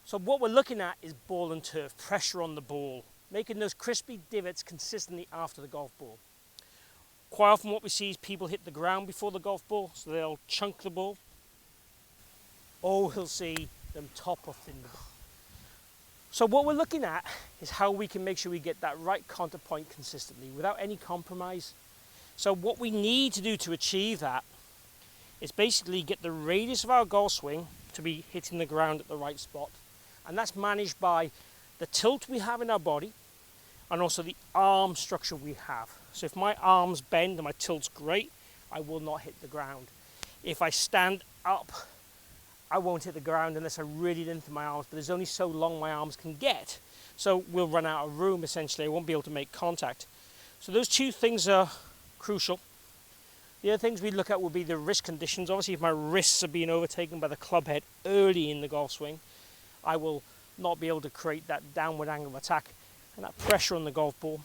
So what we're looking at is ball and turf, pressure on the ball, making those crispy divots consistently after the golf ball. Quite often what we see is people hit the ground before the golf ball, so they'll chunk the ball, or we'll see them top or thin the ball. So what we're looking at is how we can make sure we get that right contact point consistently without any compromise. So what we need to do to achieve that is basically get the radius of our golf swing to be hitting the ground at the right spot. And that's managed by the tilt we have in our body and also the arm structure we have. So if my arms bend and my tilt's great, I will not hit the ground. If I stand up, I won't hit the ground unless I really lengthen my arms, but there's only so long my arms can get. So we'll run out of room essentially, I won't be able to make contact. So those two things are crucial. The other things we look at will be the wrist conditions. Obviously if my wrists are being overtaken by the club head early in the golf swing, I will not be able to create that downward angle of attack and that pressure on the golf ball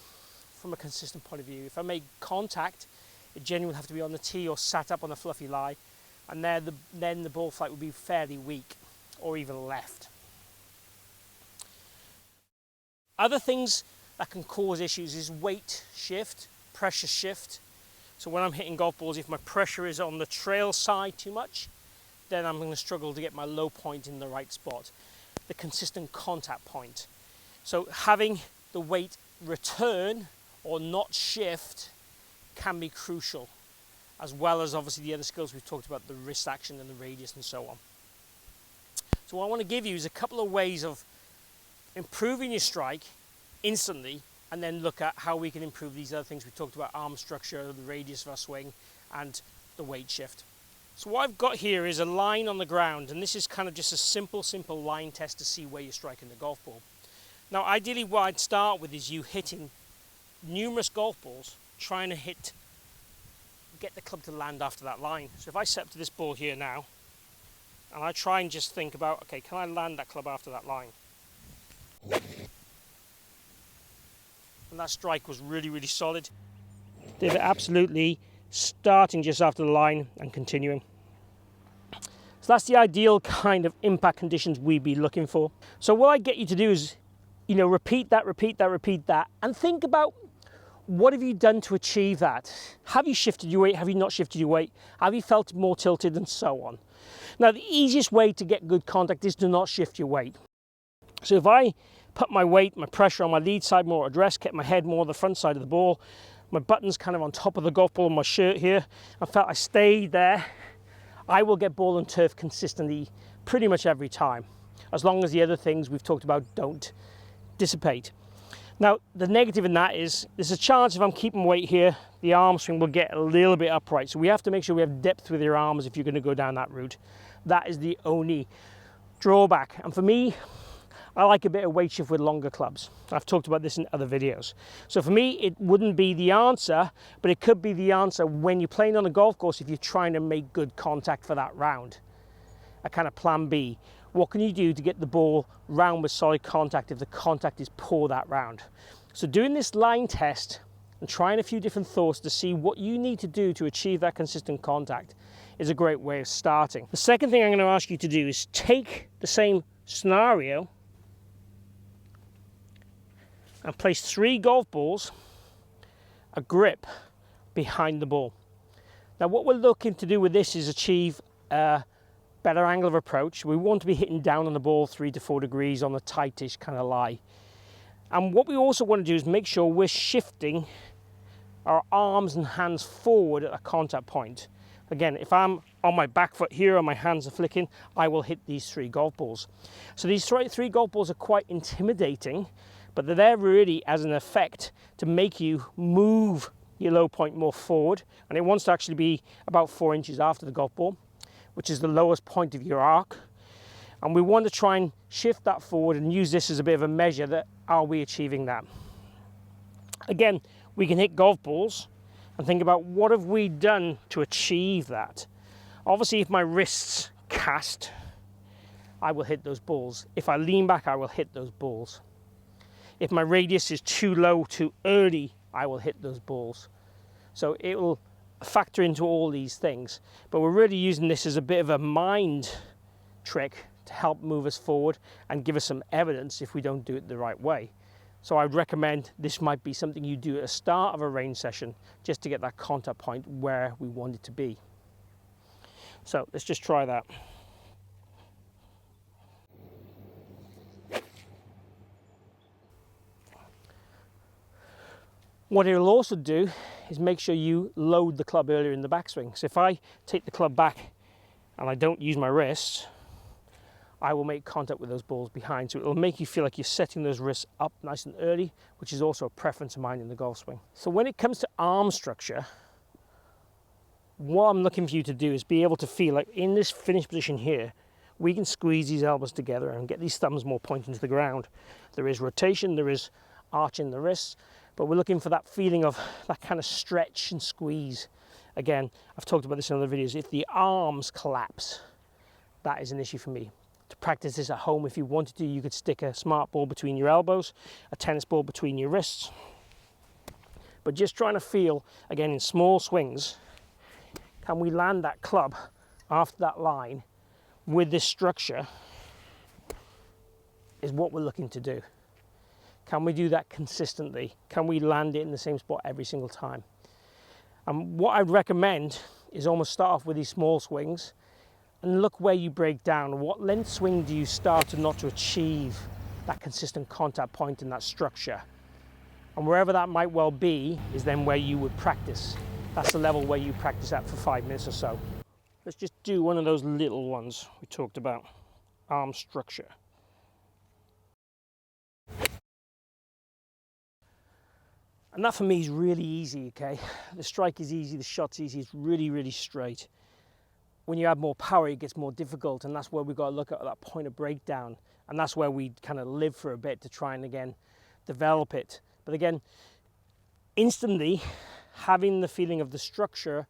from a consistent point of view. If I make contact, it generally will have to be on the tee or sat up on a fluffy lie, and then the ball flight would be fairly weak or even left. Other things that can cause issues is weight shift, pressure shift. So when I'm hitting golf balls, if my pressure is on the trail side too much, then I'm going to struggle to get my low point in the right spot, the consistent contact point. So having the weight return or not shift can be crucial, as well as obviously the other skills we've talked about, the wrist action and the radius and so on. So what I want to give you is a couple of ways of improving your strike instantly, and then look at how we can improve these other things we talked about: arm structure, the radius of our swing, and the weight shift. So what I've got here is a line on the ground, and this is kind of just a simple line test to see where you're striking the golf ball. Now ideally what I'd start with is you hitting numerous golf balls, trying to get the club to land after that line. So if I set up to this ball here now, and I try and just think about, okay, can I land that club after that line? And that strike was really solid. Did it absolutely, starting just after the line and continuing. So that's the ideal kind of impact conditions we'd be looking for. So what I get you to do is, repeat that, and think about, what have you done to achieve that? Have you shifted your weight? Have you not shifted your weight? Have you felt more tilted, and so on? Now, the easiest way to get good contact is to not shift your weight. So if I put my weight, my pressure on my lead side more at rest, kept my head more on the front side of the ball, my buttons kind of on top of the golf ball on my shirt here, I felt I stayed there, I will get ball and turf consistently pretty much every time, as long as the other things we've talked about don't dissipate. Now, the negative in that is there's a chance if I'm keeping weight here, the arm swing will get a little bit upright. So we have to make sure we have depth with your arms if you're going to go down that route. That is the only drawback. And for me, I like a bit of weight shift with longer clubs. I've talked about this in other videos. So for me, it wouldn't be the answer, but it could be the answer when you're playing on a golf course if you're trying to make good contact for that round. A kind of plan B. What can you do to get the ball round with solid contact if the contact is poor that round? So doing this line test and trying a few different thoughts to see what you need to do to achieve that consistent contact is a great way of starting. The second thing I'm going to ask you to do is take the same scenario and place 3 golf balls, a grip behind the ball. Now what we're looking to do with this is achieve a better angle of approach. We want to be hitting down on the ball 3 to 4 degrees on a tightish kind of lie. And what we also want to do is make sure we're shifting our arms and hands forward at a contact point. Again, if I'm on my back foot here and my hands are flicking, I will hit these 3 golf balls. So these 3 golf balls are quite intimidating, but they're there really as an effect to make you move your low point more forward. And it wants to actually be about 4 inches after the golf ball, which is the lowest point of your arc. And we want to try and shift that forward and use this as a bit of a measure that, are we achieving that? Again, we can hit golf balls and think about what have we done to achieve that. Obviously, if my wrists cast, I will hit those balls. If I lean back, I will hit those balls. If my radius is too low, too early, I will hit those balls. So it will factor into all these things, but we're really using this as a bit of a mind trick to help move us forward and give us some evidence if we don't do it the right way. So I'd recommend this might be something you do at the start of a range session just to get that contact point where we want it to be. So let's just try that. What it'll also do is make sure you load the club earlier in the backswing. So if I take the club back and I don't use my wrists, I will make contact with those balls behind. So it'll make you feel like you're setting those wrists up nice and early, which is also a preference of mine in the golf swing. So when it comes to arm structure, what I'm looking for you to do is be able to feel like in this finished position here, we can squeeze these elbows together and get these thumbs more pointing to the ground. There is rotation, there is arch in the wrists, but we're looking for that feeling of that kind of stretch and squeeze. Again, I've talked about this in other videos. If the arms collapse, that is an issue for me. To practice this at home, if you wanted to, you could stick a smart ball between your elbows, a tennis ball between your wrists. But just trying to feel, again, in small swings, can we land that club after that line with this structure is what we're looking to do. Can we do that consistently? Can we land it in the same spot every single time? And what I'd recommend is almost start off with these small swings and look where you break down. What length swing do you start to not to achieve that consistent contact point in that structure? And wherever that might well be is then where you would practice. That's the level where you practice at for 5 minutes or so. Let's just do one of those little ones we talked about, arm structure. And that for me is really easy, okay? The strike is easy, the shot's easy, it's really, really straight. When you add more power, it gets more difficult, and that's where we've got to look at that point of breakdown. And that's where we kind of live for a bit to try and, again, develop it. But again, instantly, having the feeling of the structure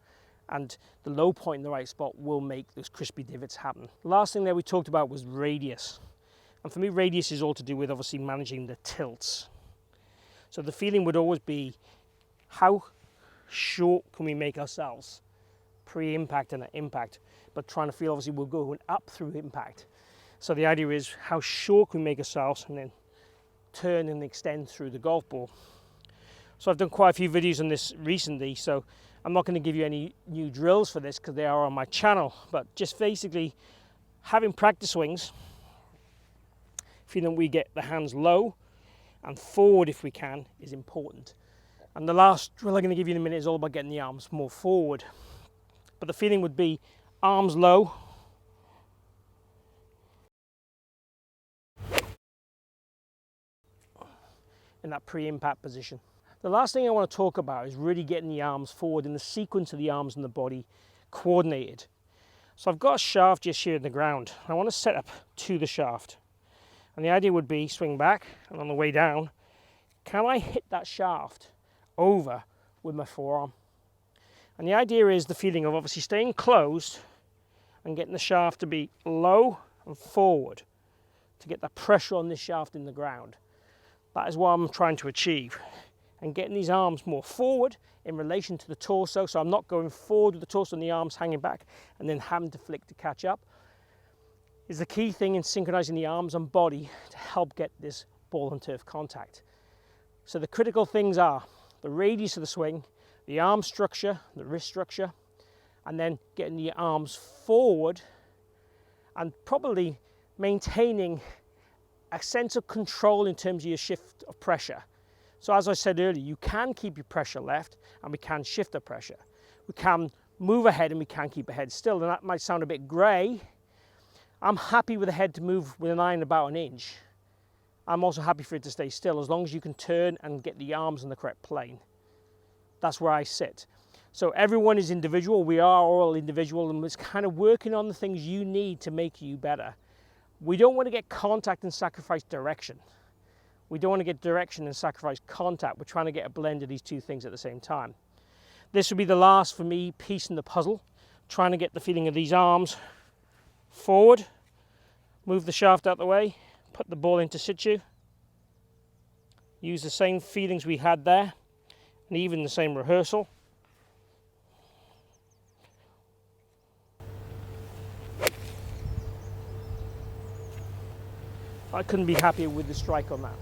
and the low point in the right spot will make those crispy divots happen. The last thing that we talked about was radius. And for me, radius is all to do with obviously managing the tilts. So the feeling would always be, how short can we make ourselves pre-impact and at impact, but trying to feel obviously we're going up through impact. So the idea is how short can we make ourselves and then turn and extend through the golf ball. So I've done quite a few videos on this recently, so I'm not going to give you any new drills for this because they are on my channel, but just basically having practice swings, feeling we get the hands low and forward if we can is important. And the last drill I'm going to give you in a minute is all about getting the arms more forward. But the feeling would be arms low, in that pre-impact position. The last thing I want to talk about is really getting the arms forward in the sequence of the arms and the body coordinated. So I've got a shaft just here in the ground. I want to set up to the shaft. And the idea would be swing back, and on the way down, can I hit that shaft over with my forearm? And the idea is the feeling of obviously staying closed and getting the shaft to be low and forward to get that pressure on this shaft in the ground. That is what I'm trying to achieve. And getting these arms more forward in relation to the torso, so I'm not going forward with the torso and the arms hanging back and then having to flick to catch up, is the key thing in synchronizing the arms and body to help get this ball and turf contact. So the critical things are the radius of the swing, the arm structure, the wrist structure, and then getting the arms forward and probably maintaining a sense of control in terms of your shift of pressure. So as I said earlier, you can keep your pressure left and we can shift the pressure. We can move ahead and we can keep ahead still, and that might sound a bit grey. I'm happy with the head to move with an iron about an inch. I'm also happy for it to stay still as long as you can turn and get the arms in the correct plane. That's where I sit. So everyone is individual, we are all individual, and it's kind of working on the things you need to make you better. We don't want to get contact and sacrifice direction. We don't want to get direction and sacrifice contact. We're trying to get a blend of these two things at the same time. This would be the last, for me, piece in the puzzle, trying to get the feeling of these arms forward, move the shaft out the way, put the ball into situ, use the same feelings we had there, and even the same rehearsal. I couldn't be happier with the strike on that.